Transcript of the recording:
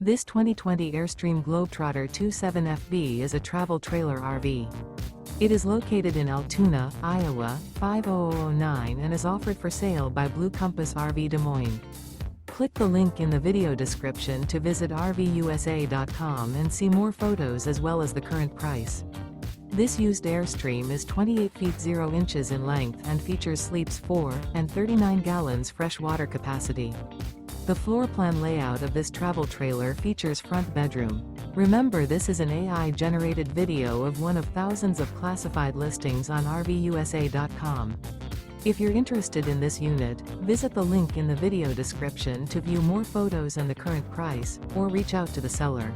This 2020 Airstream Globetrotter 27FB is a travel trailer RV. It is located in Altoona, Iowa, 50009 and is offered for sale by Blue Compass RV Des Moines. Click the link in the video description to visit RVUSA.com and see more photos as well as the current price. This used Airstream is 28 feet 0 inches in length and features sleeps 4 and 39 gallons fresh water capacity. The floor plan layout of this travel trailer features front bedroom. Remember, this is an AI-generated video of one of thousands of classified listings on RVUSA.com. If you're interested in this unit, visit the link in the video description to view more photos and the current price, or reach out to the seller.